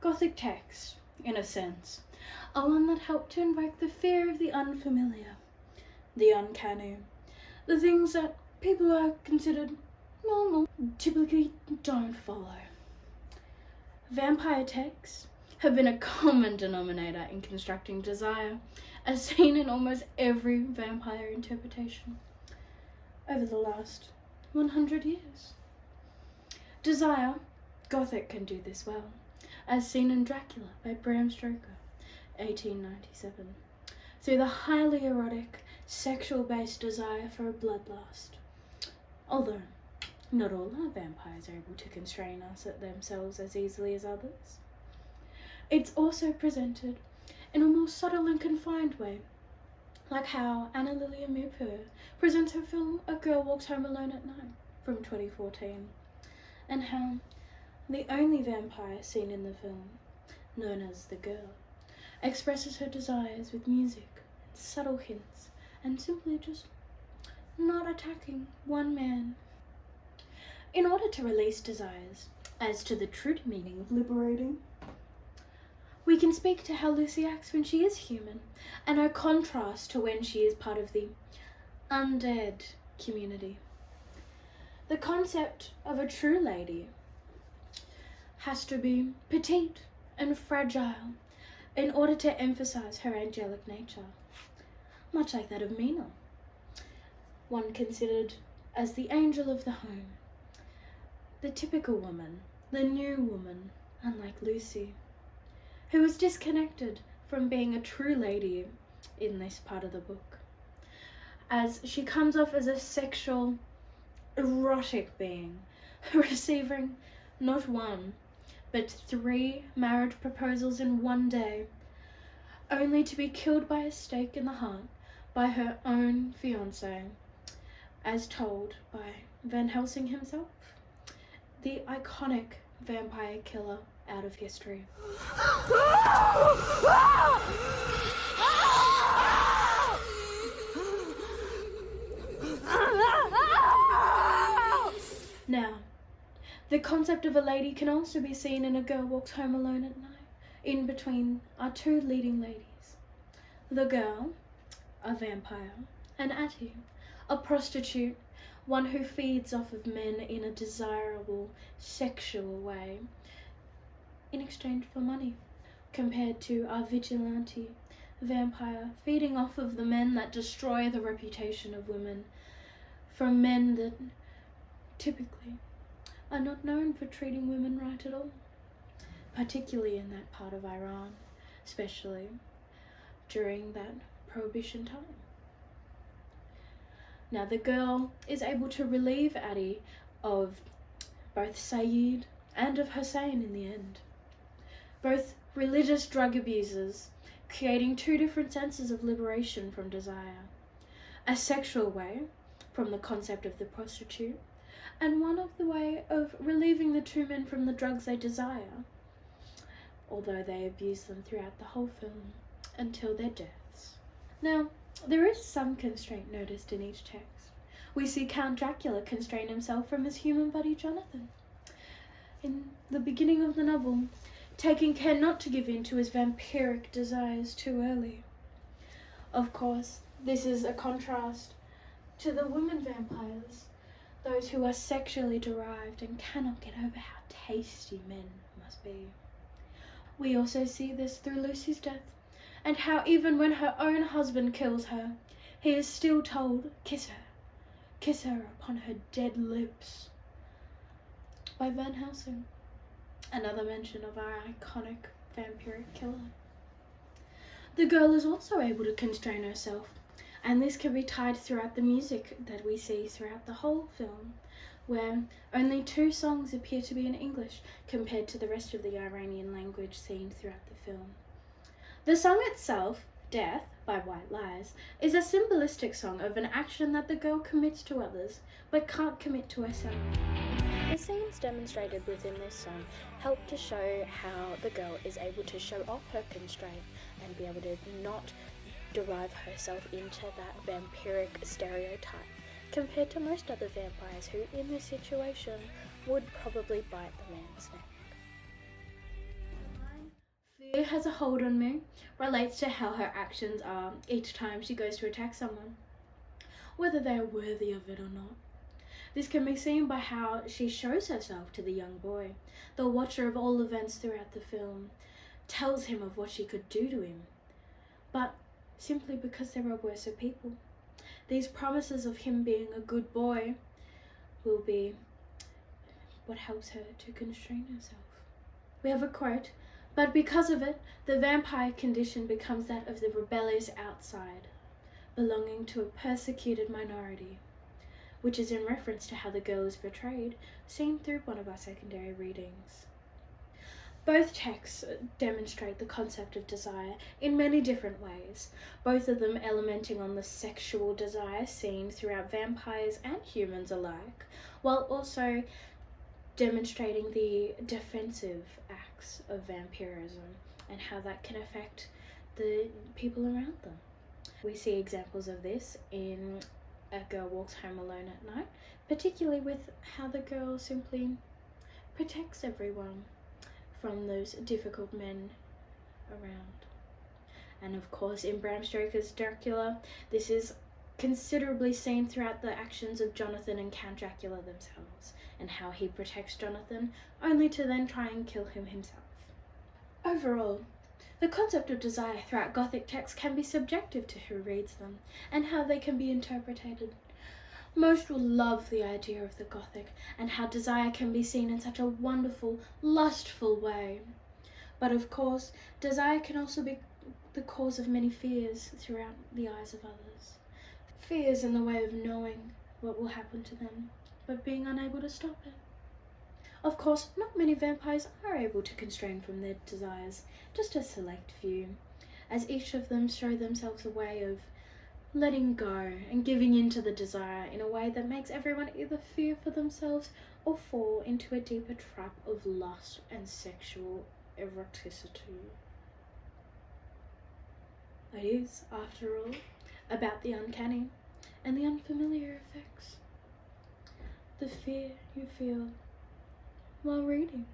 Gothic text, in a sense, are one that help to invoke the fear of the unfamiliar, the uncanny, the things that people who are considered normal typically don't follow. Vampire texts have been a common denominator in constructing desire, as seen in almost every vampire interpretation over the last 100 years. Desire, Gothic can do this well, as seen in Dracula by Bram Stoker, 1897, through the highly erotic, sexual-based desire for a bloodlust. Although, not all our vampires are able to constrain us at themselves as easily as others. It's also presented in a more subtle and confined way, like how Anna Lilia Mupur presents her film A Girl Walks Home Alone at Night from 2014, and how the only vampire seen in the film, known as the girl, expresses her desires with music and subtle hints, and simply just not attacking one man. In order to release desires as to the true meaning of liberating, we can speak to how Lucy acts when she is human, and her contrast to when she is part of the undead community. The concept of a true lady has to be petite and fragile in order to emphasize her angelic nature, much like that of Mina, one considered as the angel of the home, the typical woman, the new woman, unlike Lucy, who was disconnected from being a true lady in this part of the book, as she comes off as a sexual, erotic being, receiving not one, but 3 marriage proposals in one day, only to be killed by a stake in the heart by her own fiancé, as told by Van Helsing himself, the iconic vampire killer out of history. Now, the concept of a lady can also be seen in A Girl Walks Home Alone at Night, in between our 2 leading ladies. The girl, a vampire, and Attie, a prostitute, one who feeds off of men in a desirable, sexual way, in exchange for money, compared to our vigilante vampire feeding off of the men that destroy the reputation of women, from men that typically are not known for treating women right at all, particularly in that part of Iran, especially during that prohibition time. Now, the girl is able to relieve Attie of both Saeed and of Hussein in the end, both religious drug abusers, creating 2 different senses of liberation from desire, a sexual way from the concept of the prostitute, and one of the way of relieving the 2 men from the drugs they desire, although they abuse them throughout the whole film until their deaths. Now, there is some constraint noticed in each text. We see Count Dracula constrain himself from his human buddy Jonathan in the beginning of the novel, taking care not to give in to his vampiric desires too early. Of course, this is a contrast to the women vampires, those who are sexually derived and cannot get over how tasty men must be. We also see this through Lucy's death, and how even when her own husband kills her, he is still told, kiss her upon her dead lips, by Van Helsing, another mention of our iconic vampiric killer. The girl is also able to constrain herself, and this can be tied throughout the music that we see throughout the whole film, where only 2 songs appear to be in English compared to the rest of the Iranian language seen throughout the film. The song itself, Death by White Lies, is a symbolistic song of an action that the girl commits to others, but can't commit to herself. The scenes demonstrated within this song help to show how the girl is able to show off her constraint and be able to not derive herself into that vampiric stereotype, compared to most other vampires who, in this situation, would probably bite the man's neck. Fear has a hold on me relates to how her actions are each time she goes to attack someone, whether they are worthy of it or not. This can be seen by how she shows herself to the young boy. The watcher of all events throughout the film tells him of what she could do to him, but simply because there are worse people. These promises of him being a good boy will be what helps her to constrain herself. We have a quote, "But because of it, the vampire condition becomes that of the rebellious outside, belonging to a persecuted minority," which is in reference to how the girl is portrayed, seen through one of our secondary readings. Both texts demonstrate the concept of desire in many different ways, both of them elementing on the sexual desire seen throughout vampires and humans alike, while also demonstrating the defensive acts of vampirism and how that can affect the people around them. We see examples of this in A Girl Walks Home Alone at Night, particularly with how the girl simply protects everyone from those difficult men around. And of course, in Bram Stoker's Dracula, this is considerably seen throughout the actions of Jonathan and Count Dracula themselves, and how he protects Jonathan, only to then try and kill him himself. Overall, the concept of desire throughout Gothic texts can be subjective to who reads them, and how they can be interpreted. Most will love the idea of the Gothic, and how desire can be seen in such a wonderful, lustful way. But of course, desire can also be the cause of many fears throughout the eyes of others. Fears in the way of knowing what will happen to them, but being unable to stop it. Of course, not many vampires are able to constrain from their desires, just a select few, as each of them show themselves a way of letting go and giving in to the desire in a way that makes everyone either fear for themselves or fall into a deeper trap of lust and sexual eroticity. It is, after all, about the uncanny and the unfamiliar effects. The fear you feel while reading.